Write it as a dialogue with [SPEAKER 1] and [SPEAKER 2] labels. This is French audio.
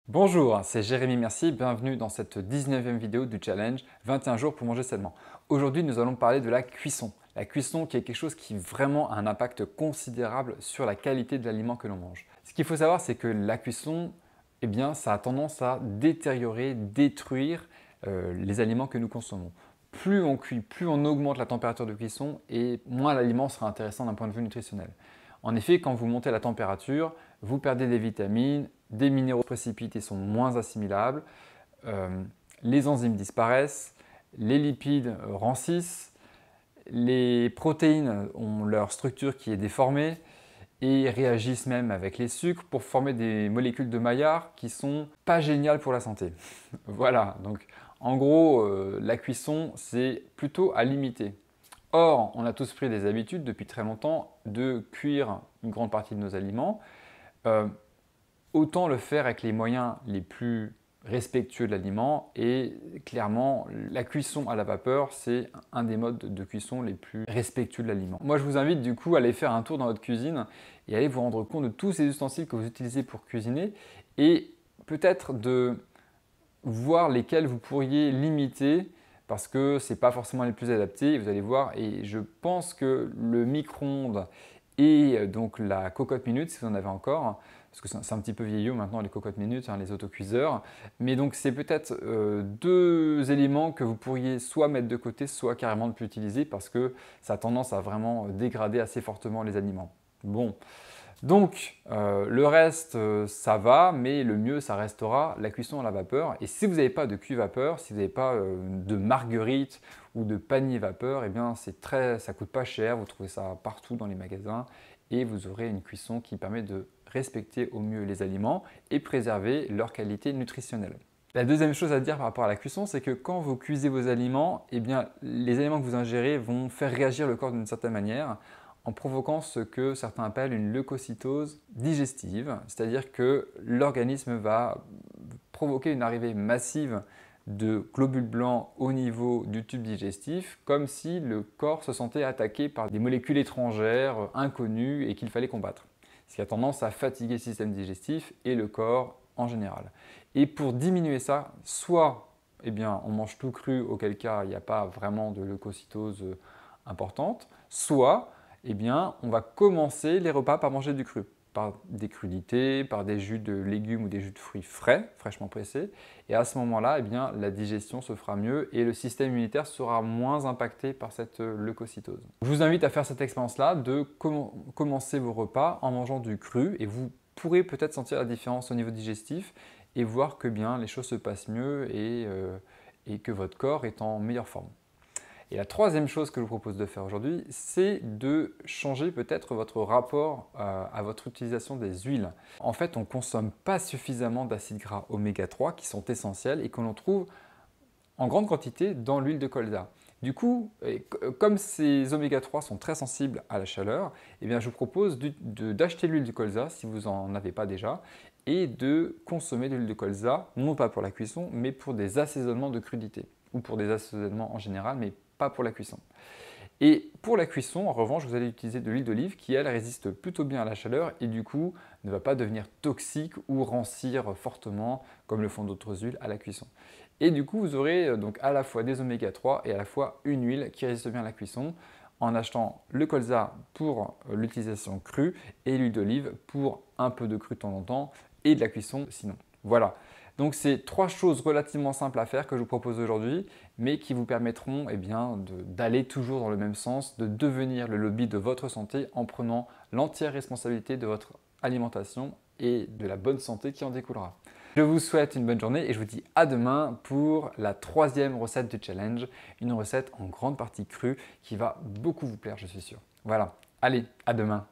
[SPEAKER 1] Bonjour, c'est Jérémy Mercier, bienvenue dans cette 19e vidéo du challenge 21 jours pour manger sainement. Aujourd'hui, nous allons parler de la cuisson. La cuisson qui est quelque chose qui vraiment a un impact considérable sur la qualité de l'aliment que l'on mange. Ce qu'il faut savoir, c'est que la cuisson, ça a tendance à détériorer, détruire les aliments que nous consommons. Plus on cuit, plus on augmente la température de cuisson et moins l'aliment sera intéressant d'un point de vue nutritionnel. En effet, quand vous montez la température, vous perdez des vitamines, des minéraux précipités sont moins assimilables, les enzymes disparaissent, les lipides rancissent, les protéines ont leur structure qui est déformée et réagissent même avec les sucres pour former des molécules de Maillard qui sont pas géniales pour la santé. Voilà, donc en gros, la cuisson, c'est plutôt à limiter. Or, on a tous pris des habitudes depuis très longtemps de cuire une grande partie de nos aliments. Autant le faire avec les moyens les plus respectueux de l'aliment et clairement la cuisson à la vapeur c'est un des modes de cuisson les plus respectueux de l'aliment. Moi je vous invite du coup à aller faire un tour dans votre cuisine et aller vous rendre compte de tous ces ustensiles que vous utilisez pour cuisiner et peut-être de voir lesquels vous pourriez limiter parce que ce n'est pas forcément les plus adaptés, vous allez voir, et je pense que le micro-ondes et donc la cocotte minute, si vous en avez encore, parce que c'est un petit peu vieillot maintenant les cocottes minutes, les autocuiseurs, mais donc c'est peut-être deux éléments que vous pourriez soit mettre de côté, soit carrément ne plus utiliser parce que ça a tendance à vraiment dégrader assez fortement les aliments. Bon. Donc, le reste, ça va, mais le mieux, ça restera la cuisson à la vapeur. Et si vous n'avez pas de cuve-vapeur, si vous n'avez pas de marguerite ou de panier vapeur, ça coûte pas cher, vous trouvez ça partout dans les magasins et vous aurez une cuisson qui permet de respecter au mieux les aliments et préserver leur qualité nutritionnelle. La deuxième chose à dire par rapport à la cuisson, c'est que quand vous cuisez vos aliments, les aliments que vous ingérez vont faire réagir le corps d'une certaine manière en provoquant ce que certains appellent une leucocytose digestive, c'est-à-dire que l'organisme va provoquer une arrivée massive de globules blancs au niveau du tube digestif, comme si le corps se sentait attaqué par des molécules étrangères, inconnues et qu'il fallait combattre. Ce qui a tendance à fatiguer le système digestif et le corps en général. Et pour diminuer ça, soit on mange tout cru, auquel cas il n'y a pas vraiment de leucocytose importante, soit on va commencer les repas par manger du cru, par des crudités, par des jus de légumes ou des jus de fruits frais, fraîchement pressés. Et à ce moment-là, la digestion se fera mieux et le système immunitaire sera moins impacté par cette leucocytose. Je vous invite à faire cette expérience-là, de commencer vos repas en mangeant du cru et vous pourrez peut-être sentir la différence au niveau digestif et voir que les choses se passent mieux et que votre corps est en meilleure forme. Et la troisième chose que je vous propose de faire aujourd'hui, c'est de changer peut-être votre rapport à votre utilisation des huiles. En fait, on ne consomme pas suffisamment d'acides gras oméga 3 qui sont essentiels et que l'on trouve en grande quantité dans l'huile de colza. Du coup, comme ces oméga 3 sont très sensibles à la chaleur, je vous propose d'acheter l'huile de colza si vous n'en avez pas déjà et de consommer de l'huile de colza, non pas pour la cuisson, mais pour des assaisonnements de crudités ou pour des assaisonnements en général, mais pas pour la cuisson. Et pour la cuisson, en revanche, vous allez utiliser de l'huile d'olive qui, elle, résiste plutôt bien à la chaleur et du coup ne va pas devenir toxique ou rancir fortement comme le font d'autres huiles à la cuisson. Et du coup, vous aurez donc à la fois des oméga 3 et à la fois une huile qui résiste bien à la cuisson en achetant le colza pour l'utilisation crue et l'huile d'olive pour un peu de cru de temps en temps et de la cuisson sinon. Voilà. Donc c'est trois choses relativement simples à faire que je vous propose aujourd'hui, mais qui vous permettront d'aller toujours dans le même sens, de devenir le lobby de votre santé en prenant l'entière responsabilité de votre alimentation et de la bonne santé qui en découlera. Je vous souhaite une bonne journée et je vous dis à demain pour la troisième recette du challenge, une recette en grande partie crue qui va beaucoup vous plaire, je suis sûr. Voilà, allez, à demain.